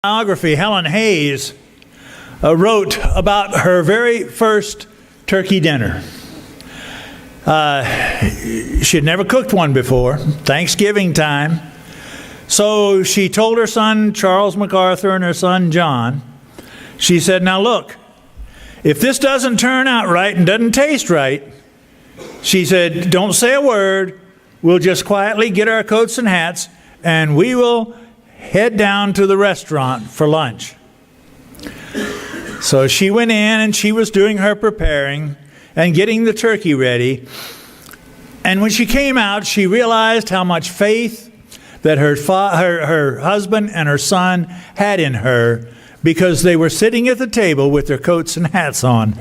Biography, Helen Hayes wrote about her very first turkey dinner. She had never cooked one before, Thanksgiving time. So she told her son Charles MacArthur and her son John, she said, "Now look, if this doesn't turn out right and doesn't taste right," she said, "don't say a word. We'll just quietly get our coats and hats and we will head down to the restaurant for lunch." So she went in and she was doing her preparing and getting the turkey ready. And when she came out, she realized how much faith that her husband and her son had in her, because they were sitting at the table with their coats and hats on.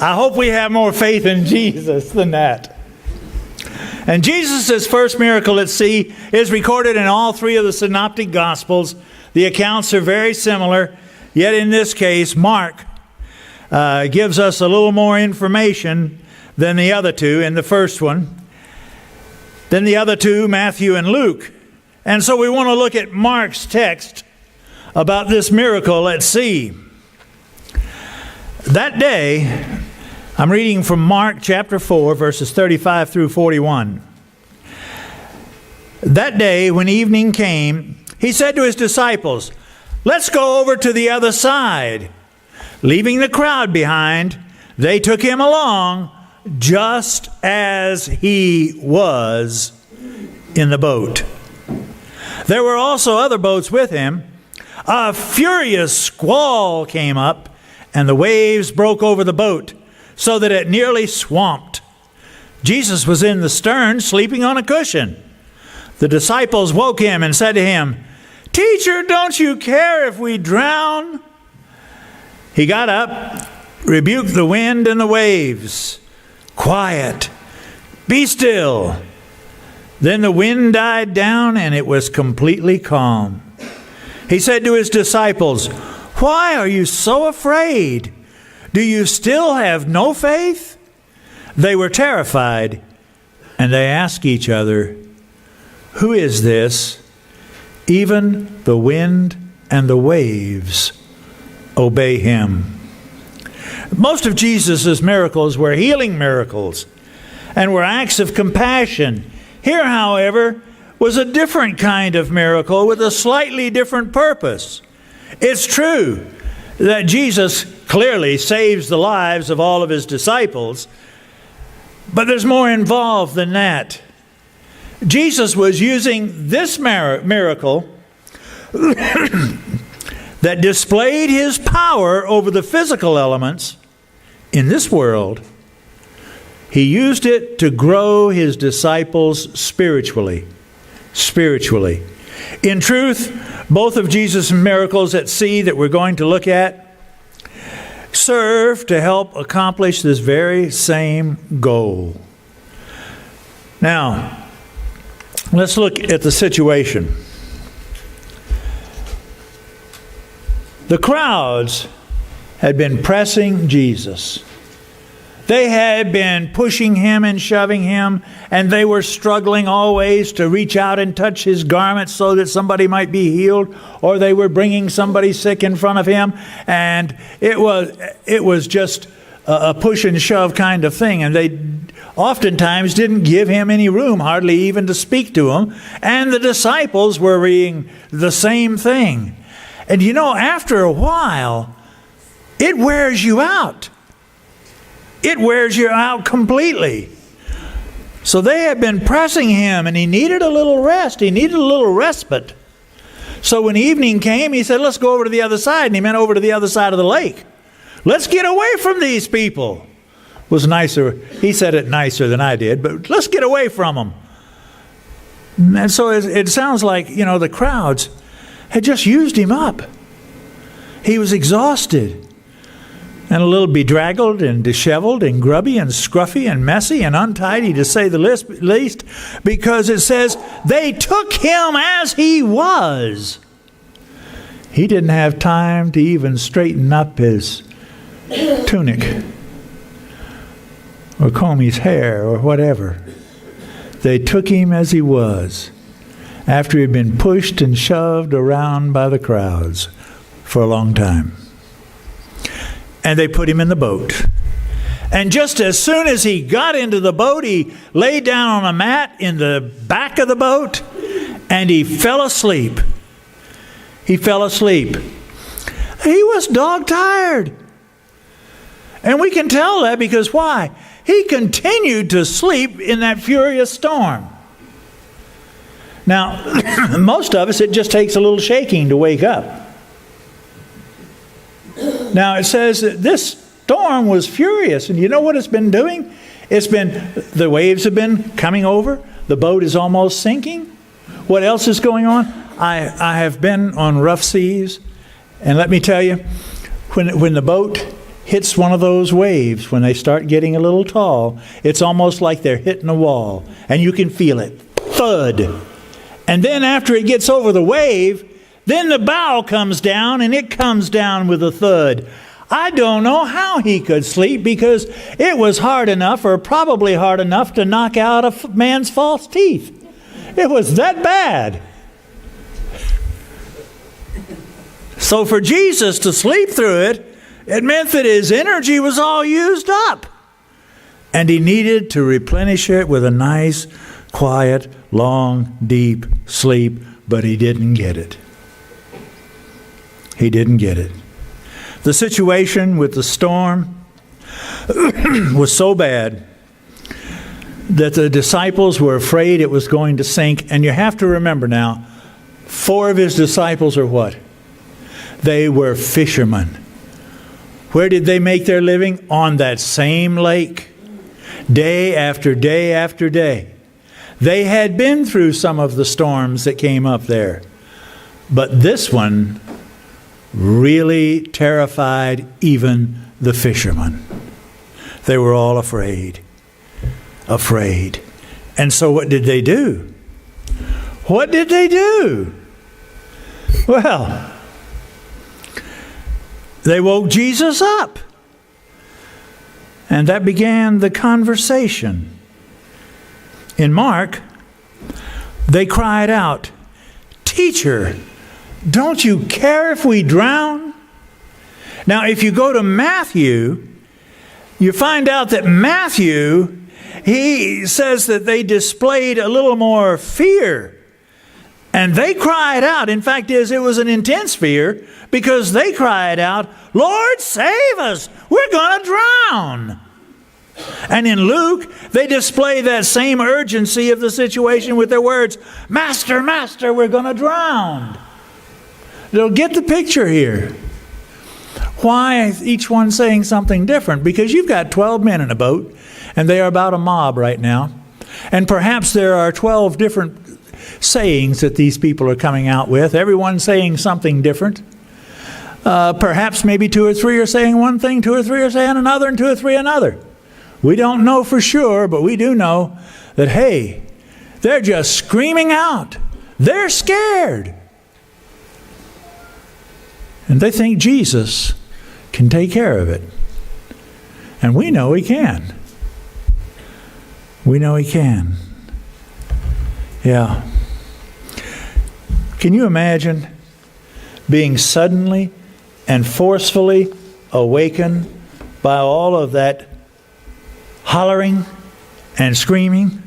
I hope we have more faith in Jesus than that. And Jesus' first miracle at sea is recorded in all three of the synoptic Gospels. The accounts are very similar, yet in this case, Mark gives us a little more information than the other two in the first one. Then the other two, Matthew and Luke. And so we want to look at Mark's text about this miracle at sea. That day, I'm reading from Mark chapter 4, verses 35 through 41. That day, when evening came, he said to his disciples, "Let's go over to the other side." Leaving the crowd behind, they took him along just as he was in the boat. There were also other boats with him. A furious squall came up, and the waves broke over the boat, so that it nearly swamped. Jesus was in the stern, sleeping on a cushion. The disciples woke him and said to him, "Teacher, don't you care if we drown?" He got up, rebuked the wind and the waves. "Quiet, be still." Then the wind died down and it was completely calm. He said to his disciples, "Why are you so afraid? Do you still have no faith?" They were terrified, and they asked each other, "Who is this? Even the wind and the waves obey him." Most of Jesus' miracles were healing miracles and were acts of compassion. Here, however, was a different kind of miracle with a slightly different purpose. It's true that Jesus clearly saves the lives of all of his disciples, but there's more involved than that. Jesus was using this miracle that displayed his power over the physical elements in this world. He used it to grow his disciples spiritually. In truth, both of Jesus' miracles at sea that we're going to look at serve to help accomplish this very same goal. Now, let's look at the situation. The crowds had been pressing Jesus. They had been pushing him and shoving him, and they were struggling always to reach out and touch his garments so that somebody might be healed, or they were bringing somebody sick in front of him, and it was just a push and shove kind of thing, and they oftentimes didn't give him any room, hardly even to speak to him, and the disciples were reading the same thing. And you know, after a while, it wears you out. It wears you out completely. So they had been pressing him, and he needed a little rest. He needed a little respite. So when evening came, he said, "Let's go over to the other side." And he meant over to the other side of the lake. Let's get away from these people. It was nicer. He said it nicer than I did, but let's get away from them. And so it sounds like, you know, the crowds had just used him up. He was exhausted and a little bedraggled and disheveled and grubby and scruffy and messy and untidy, to say the least, because it says they took him as he was. He didn't have time to even straighten up his tunic or comb his hair or whatever. They took him as he was. after he had been pushed and shoved around by the crowds for a long time. And they put him in the boat. And just as soon as he got into the boat, he lay down on a mat in the back of the boat, and he fell asleep. He fell asleep. He was dog tired. And we can tell that because why? He continued to sleep in that furious storm. Now, most of us, it just takes a little shaking to wake up. Now, it says that this storm was furious, and you know what it's been doing? The waves have been coming over. The boat is almost sinking. What else is going on? I have been on rough seas, and let me tell you, when the boat hits one of those waves, when they start getting a little tall, it's almost like they're hitting a wall, and you can feel it. Thud. And then after it gets over the wave, then the bow comes down, and it comes down with a thud. I don't know how he could sleep because it was hard enough, or probably hard enough, to knock out a man's false teeth. It was that bad. So for Jesus to sleep through it, it meant that his energy was all used up. And he needed to replenish it with a nice, quiet, long, deep sleep, but he didn't get it. He didn't get it. The situation with the storm was so bad that the disciples were afraid it was going to sink. And you have to remember now, 4 of his disciples are what? They were fishermen. Where did they make their living? On that same lake. Day after day after day. They had been through some of the storms that came up there. But this one really terrified even the fishermen. They were all afraid. Afraid. And so what did they do? What did they do? Well, they woke Jesus up. And that began the conversation. In Mark, they cried out, "Teacher, don't you care if we drown?" Now, if you go to Matthew, you find out that Matthew, he says that they displayed a little more fear. And they cried out. In fact, it was an intense fear because they cried out, "Lord, save us! We're going to drown!" And in Luke, they display that same urgency of the situation with their words, "Master, Master, we're going to drown." They'll get the picture here. Why is each one saying something different? Because you've got 12 men in a boat, and they are about a mob right now. And perhaps there are 12 different sayings that these people are coming out with. Everyone saying something different. Perhaps maybe 2 or 3 are saying one thing, 2 or 3 are saying another, and 2 or 3 another. We don't know for sure, but we do know that, hey, they're just screaming out. They're scared. And they think Jesus can take care of it. And we know he can. We know he can. Yeah. Can you imagine being suddenly and forcefully awakened by all of that hollering and screaming?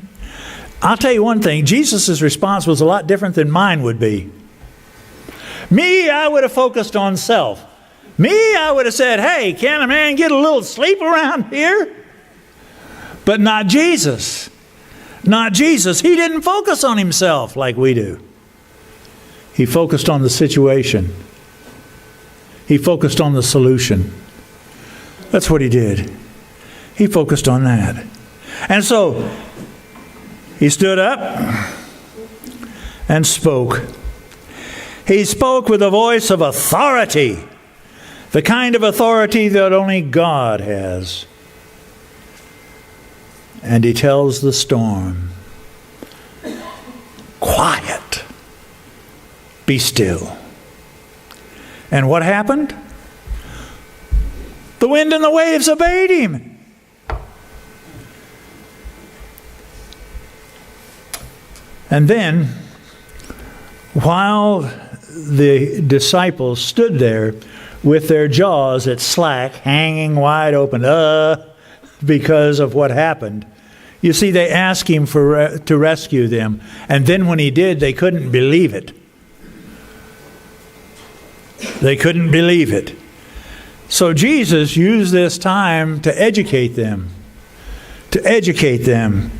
I'll tell you one thing, Jesus' response was a lot different than mine would be. Me, I would have focused on self. Me, I would have said, "Hey, can a man get a little sleep around here?" But not Jesus. Not Jesus. He didn't focus on himself like we do. He focused on the situation. He focused on the solution. That's what he did. He focused on that. And so, he stood up and spoke. He spoke with a voice of authority. The kind of authority that only God has. And he tells the storm, "Quiet. Be still." And what happened? The wind and the waves obeyed him. And then, while the disciples stood there with their jaws at slack, hanging wide open, because of what happened. You see, they asked him to rescue them. And then when he did, they couldn't believe it. They couldn't believe it. So Jesus used this time to educate them. To educate them.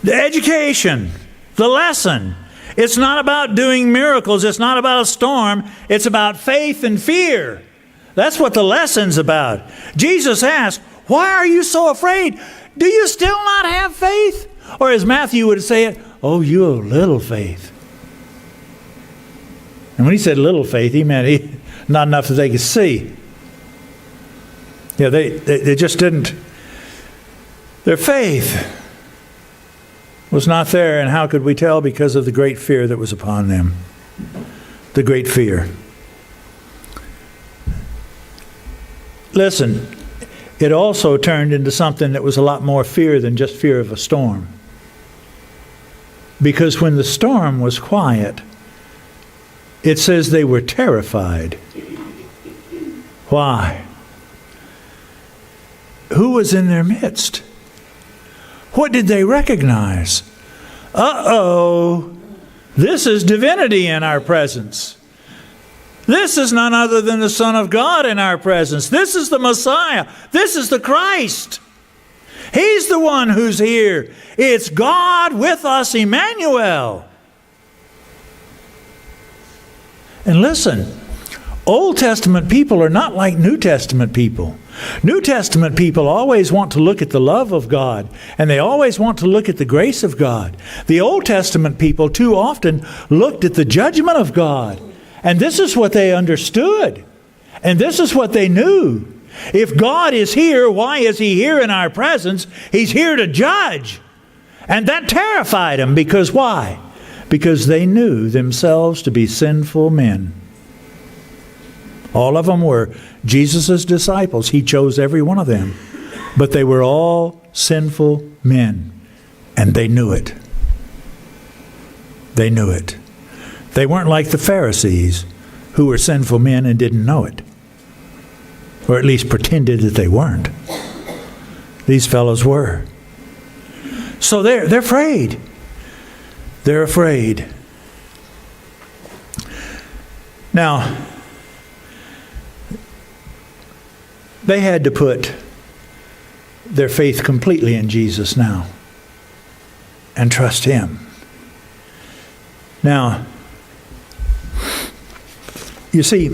The education, the lesson. It's not about doing miracles. It's not about a storm. It's about faith and fear. That's what the lesson's about. Jesus asked, why are you so afraid? Do you still not have faith? Or as Matthew would say it, oh, you have little faith. And when he said little faith, he meant not enough that they could see. Yeah, they just didn't. Their faith was not there, and how could we tell? Because of the great fear that was upon them. The great fear. Listen, it also turned into something that was a lot more fear than just fear of a storm. Because when the storm was quiet, it says they were terrified. Why? Who was in their midst? What did they recognize? Uh-oh, this is divinity in our presence. This is none other than the Son of God in our presence. This is the Messiah. This is the Christ. He's the one who's here. It's God with us, Emmanuel. And listen, Old Testament people are not like New Testament people. New Testament people always want to look at the love of God, and they always want to look at the grace of God. The Old Testament people too often looked at the judgment of God. And this is what they understood. And this is what they knew. If God is here, why is He here in our presence? He's here to judge. And that terrified them. Because why? Because they knew themselves to be sinful men. All of them were Jesus' disciples. He chose every one of them. But they were all sinful men. And they knew it. They knew it. They weren't like the Pharisees, who were sinful men and didn't know it. Or at least pretended that they weren't. These fellows were. So they're afraid. They're afraid. Now, they had to put their faith completely in Jesus now and trust Him. Now, you see,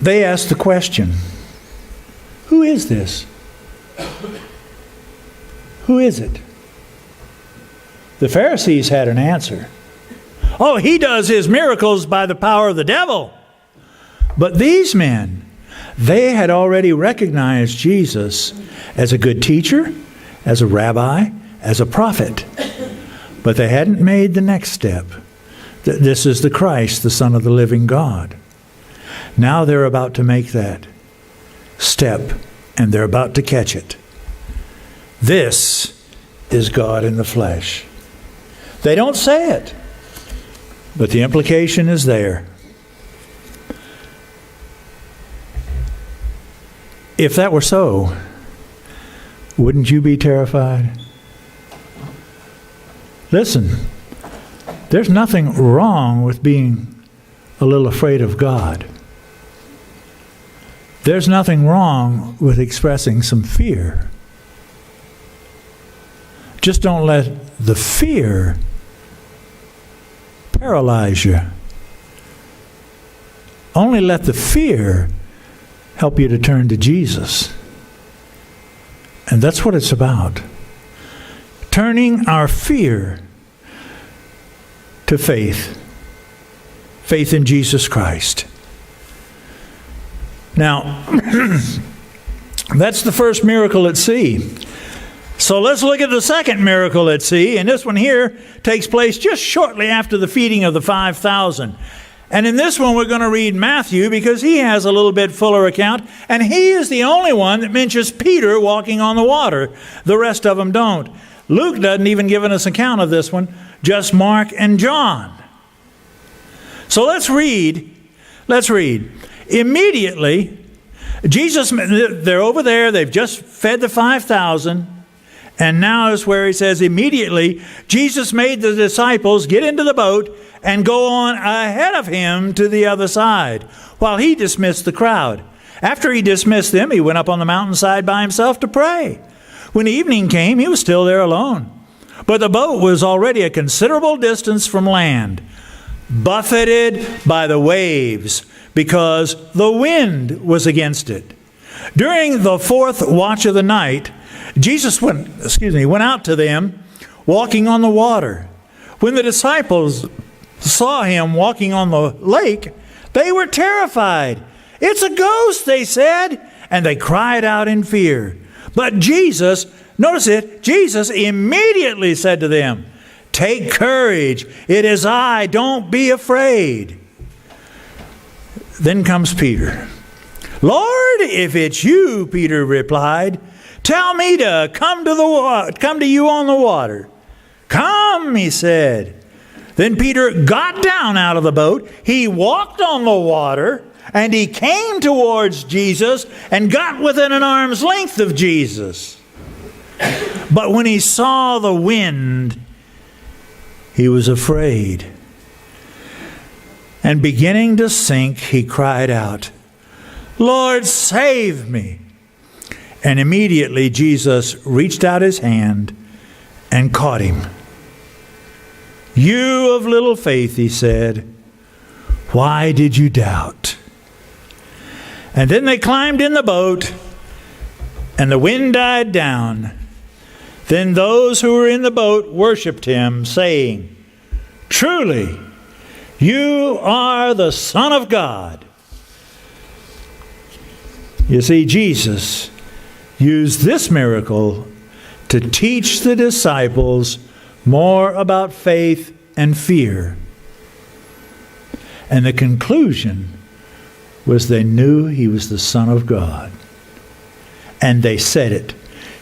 they asked the question, who is this? Who is it? The Pharisees had an answer. Oh, he does his miracles by the power of the devil. But these men, they had already recognized Jesus as a good teacher, as a rabbi, as a prophet. But they hadn't made the next step. This is the Christ, the Son of the living God. Now they're about to make that step, and they're about to catch it. This is God in the flesh. They don't say it, but the implication is there. If that were so, wouldn't you be terrified? Listen, there's nothing wrong with being a little afraid of God. There's nothing wrong with expressing some fear. Just don't let the fear paralyze you. Only let the fear help you to turn to Jesus. And that's what it's about. Turning our fear to faith. Faith in Jesus Christ. Now, that's the first miracle at sea. So let's look at the second miracle at sea. And this one here takes place just shortly after the feeding of the 5,000. And in this one we're going to read Matthew because he has a little bit fuller account. And he is the only one that mentions Peter walking on the water. The rest of them don't. Luke doesn't even give us an account of this one. Just Mark and John. So let's read. Let's read. Immediately, Jesus, they're over there. They've just fed the 5,000. And now is where he says, immediately, Jesus made the disciples get into the boat and go on ahead of him to the other side, while he dismissed the crowd. After he dismissed them, he went up on the mountainside by himself to pray. When evening came, he was still there alone. But the boat was already a considerable distance from land, buffeted by the waves, because the wind was against it. During the fourth watch of the night, Jesus went out to them, walking on the water. When the disciples saw him walking on the lake, they were terrified. "It's a ghost," they said, and they cried out in fear. But Jesus, notice it, Jesus immediately said to them, "Take courage, it is I, don't be afraid." Then comes Peter. "Lord, if it's you," Peter replied, "tell me to come to you on the water." "Come," he said. Then Peter got down out of the boat. He walked on the water, and he came towards Jesus and got within an arm's length of Jesus. But when he saw the wind, he was afraid. And beginning to sink, he cried out, "Lord, save me." And immediately Jesus reached out his hand and caught him. "You of little faith," he said, "why did you doubt?" And then they climbed in the boat, and the wind died down. Then those who were in the boat worshipped him, saying, "Truly, you are the Son of God." You see, Jesus used this miracle to teach the disciples more about faith and fear. And the conclusion was they knew he was the Son of God. And they said it.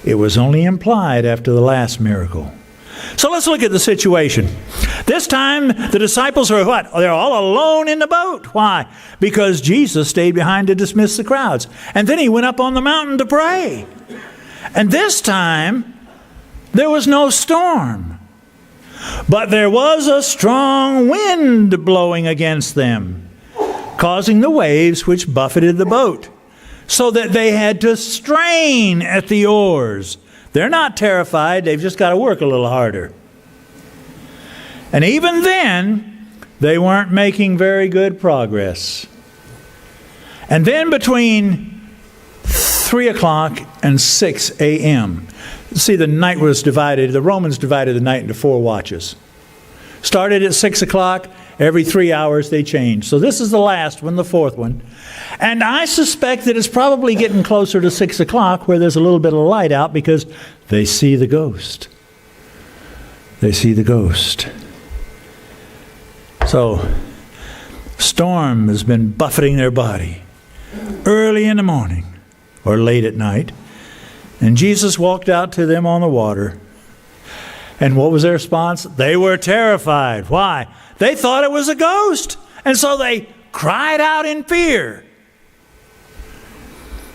It was only implied after the last miracle. So let's look at the situation. This time the disciples are what? They're all alone in the boat. Why? Because Jesus stayed behind to dismiss the crowds. And then he went up on the mountain to pray. And this time there was no storm. But there was a strong wind blowing against them, causing the waves which buffeted the boat, so that they had to strain at the oars. They're not terrified, they've just got to work a little harder. And even then, they weren't making very good progress. And then between 3 o'clock and 6 a.m., see, the night was divided. The Romans divided the night into 4 watches. Started at 6 o'clock. Every 3 hours they changed. So this is the last one, the 4th one. And I suspect that it's probably getting closer to 6 o'clock where there's a little bit of light out because they see the ghost. They see the ghost. So, storm has been buffeting their body early in the morning or late at night. And Jesus walked out to them on the water. And what was their response? They were terrified. Why? They thought it was a ghost. And so they cried out in fear.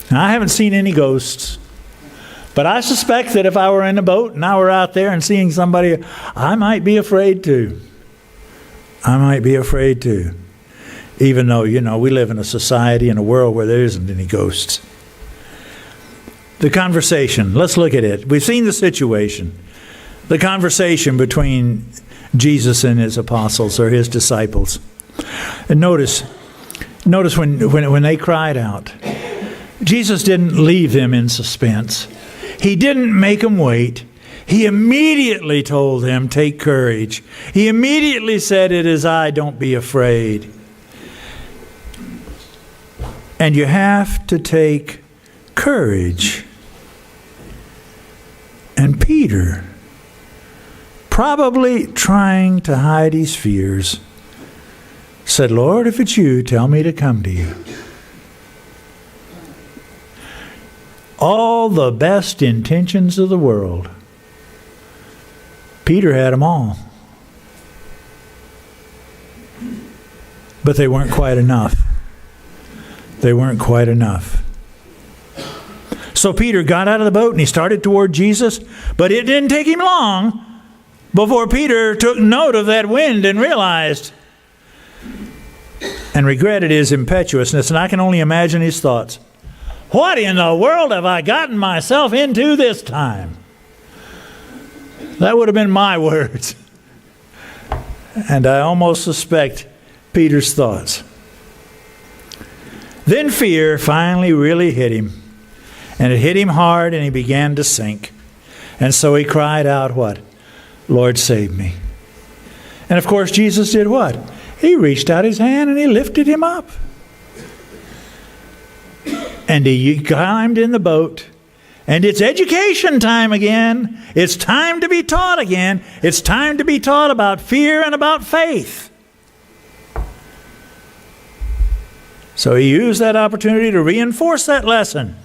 Now, I haven't seen any ghosts. But I suspect that if I were in a boat and I were out there and seeing somebody, I might be afraid too. I might be afraid too. Even though, we live in a society and a world where there isn't any ghosts. The conversation, let's look at it. We've seen the situation. The conversation between Jesus and his apostles or his disciples. And notice when they cried out, Jesus didn't leave them in suspense. He didn't make them wait. He immediately told them, take courage. He immediately said, it is I, don't be afraid. And you have to take courage. And Peter, probably trying to hide his fears, said, Lord, if it's you, tell me to come to you. All the best intentions of the world. Peter had them all. But they weren't quite enough. They weren't quite enough. So Peter got out of the boat and he started toward Jesus, but it didn't take him long before Peter took note of that wind and realized and regretted his impetuousness. And I can only imagine his thoughts. What in the world have I gotten myself into this time? That would have been my words. And I almost suspect Peter's thoughts. Then fear finally really hit him. And it hit him hard and he began to sink. And so he cried out, what? Lord, save me. And of course Jesus did what? He reached out his hand and he lifted him up. And he climbed in the boat. And it's education time again. It's time to be taught again. It's time to be taught about fear and about faith. So he used that opportunity to reinforce that lesson.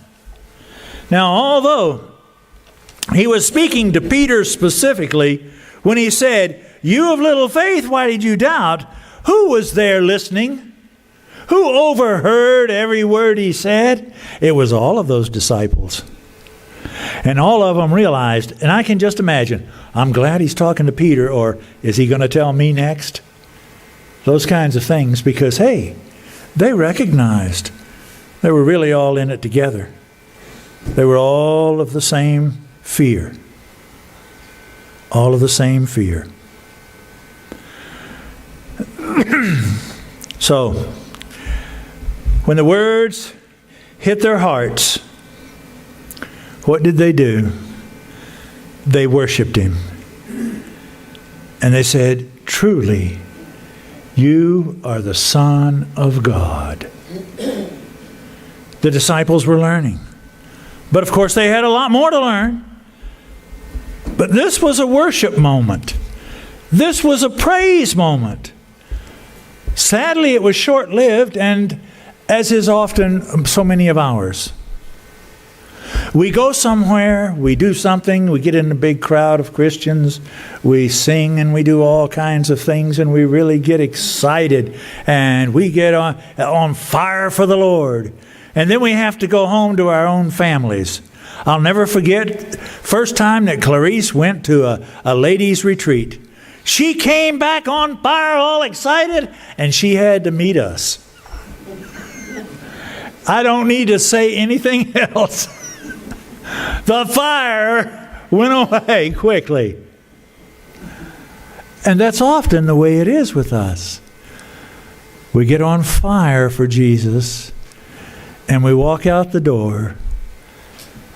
Now, although he was speaking to Peter specifically when he said, "You of little faith, why did you doubt?" Who was there listening? Who overheard every word he said? It was all of those disciples. And all of them realized, and I can just imagine, I'm glad he's talking to Peter, or is he going to tell me next? Those kinds of things, because, hey, they recognized they were really all in it together. They were all of the same fear. All of the same fear. So, when the words hit their hearts, what did they do? They worshiped him. And they said, "Truly, you are the Son of God." The disciples were learning. But of course they had a lot more to learn. But this was a worship moment. This was a praise moment. Sadly, it was short-lived, and as is often so many of ours. We go somewhere, we do something, we get in a big crowd of Christians, we sing and we do all kinds of things, and we really get excited, and we get on fire for the Lord. And then we have to go home to our own families. I'll never forget first time that Clarice went to a ladies' retreat. She came back on fire, all excited, and she had to meet us. I don't need to say anything else. The fire went away quickly. And that's often the way it is with us. We get on fire for Jesus, and we walk out the door,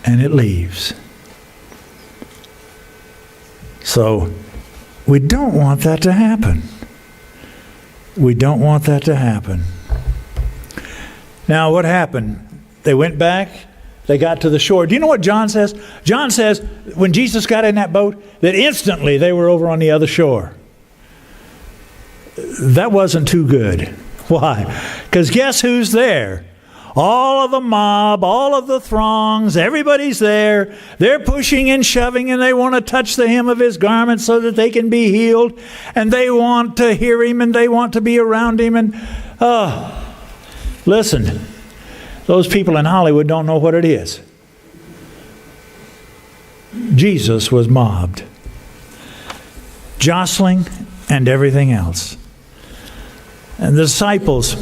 and it leaves. So, we don't want that to happen. We don't want that to happen. Now, what happened? They went back. They got to the shore. Do you know what John says? John says when Jesus got in that boat, that instantly they were over on the other shore. That wasn't too good. Why? Because guess who's there? All of the mob, all of the throngs, everybody's there. They're pushing and shoving, and they want to touch the hem of his garment so that they can be healed. And they want to hear him, and they want to be around him. And listen, those people in Hollywood don't know what it is. Jesus was mobbed, jostling, and everything else. And the disciples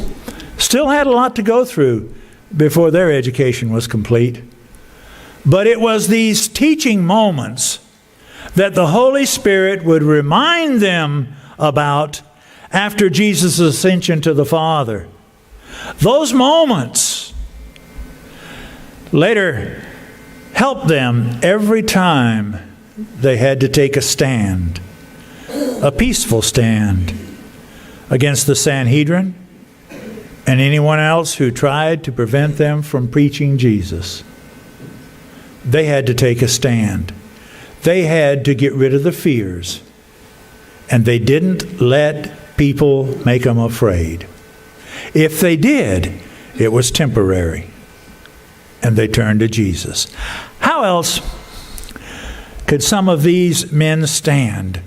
still had a lot to go through before their education was complete. But it was these teaching moments that the Holy Spirit would remind them about after Jesus' ascension to the Father. Those moments later helped them every time they had to take a stand, a peaceful stand, against the Sanhedrin and anyone else who tried to prevent them from preaching Jesus. They had to take a stand. They had to get rid of the fears. And they didn't let people make them afraid. If they did, it was temporary. And they turned to Jesus. How else could some of these men stand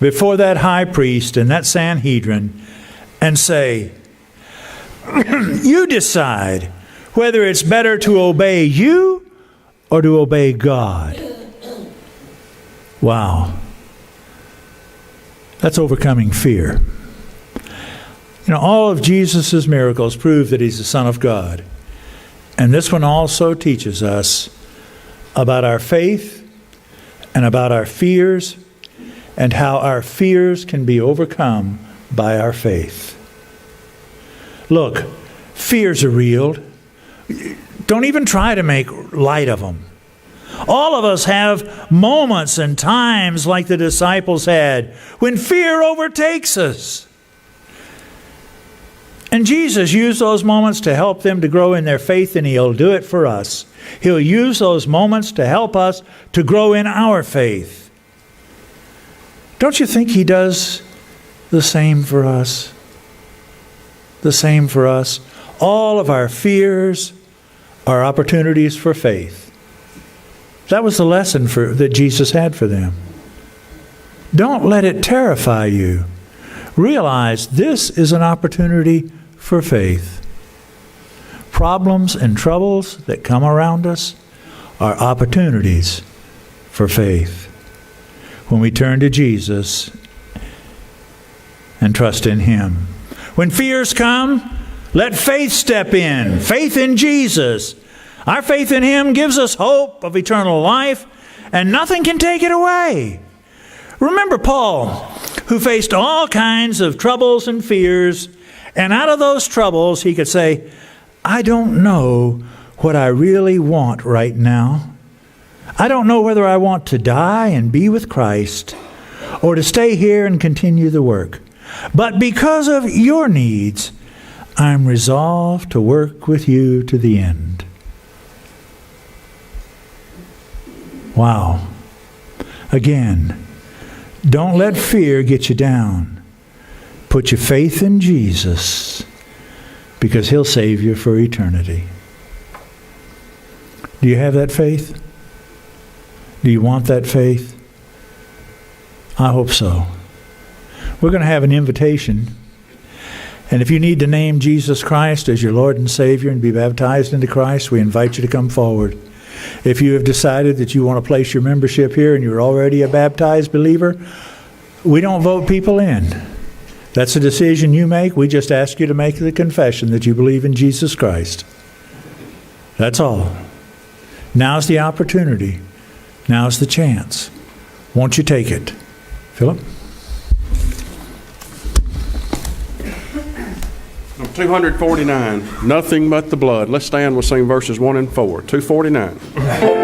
before that high priest and that Sanhedrin and say, You decide whether it's better to obey you or to obey God. Wow. That's overcoming fear. All of Jesus' miracles prove that He's the Son of God. And this one also teaches us about our faith and about our fears and how our fears can be overcome by our faith. Look, fears are real. Don't even try to make light of them. All of us have moments and times like the disciples had when fear overtakes us. And Jesus used those moments to help them to grow in their faith, and He'll do it for us. He'll use those moments to help us to grow in our faith. Don't you think He does the same for us? The same for us. All of our fears are opportunities for faith. That was the lesson that Jesus had for them. Don't let it terrify you. Realize this is an opportunity for faith. Problems and troubles that come around us are opportunities for faith. When we turn to Jesus and trust in Him. When fears come, let faith step in. Faith in Jesus. Our faith in Him gives us hope of eternal life, and nothing can take it away. Remember Paul, who faced all kinds of troubles and fears, and out of those troubles he could say, I don't know what I really want right now. I don't know whether I want to die and be with Christ or to stay here and continue the work. But because of your needs, I'm resolved to work with you to the end. Wow. Again, don't let fear get you down. Put your faith in Jesus, because He'll save you for eternity. Do you have that faith? Do you want that faith? I hope so. We're going to have an invitation. And if you need to name Jesus Christ as your Lord and Savior and be baptized into Christ, we invite you to come forward. If you have decided that you want to place your membership here and you're already a baptized believer, we don't vote people in. That's a decision you make. We just ask you to make the confession that you believe in Jesus Christ. That's all. Now's the opportunity. Now's the chance. Won't you take it? Philip? 249, nothing but the blood. Let's stand, we'll sing verses 1 and 4. 249.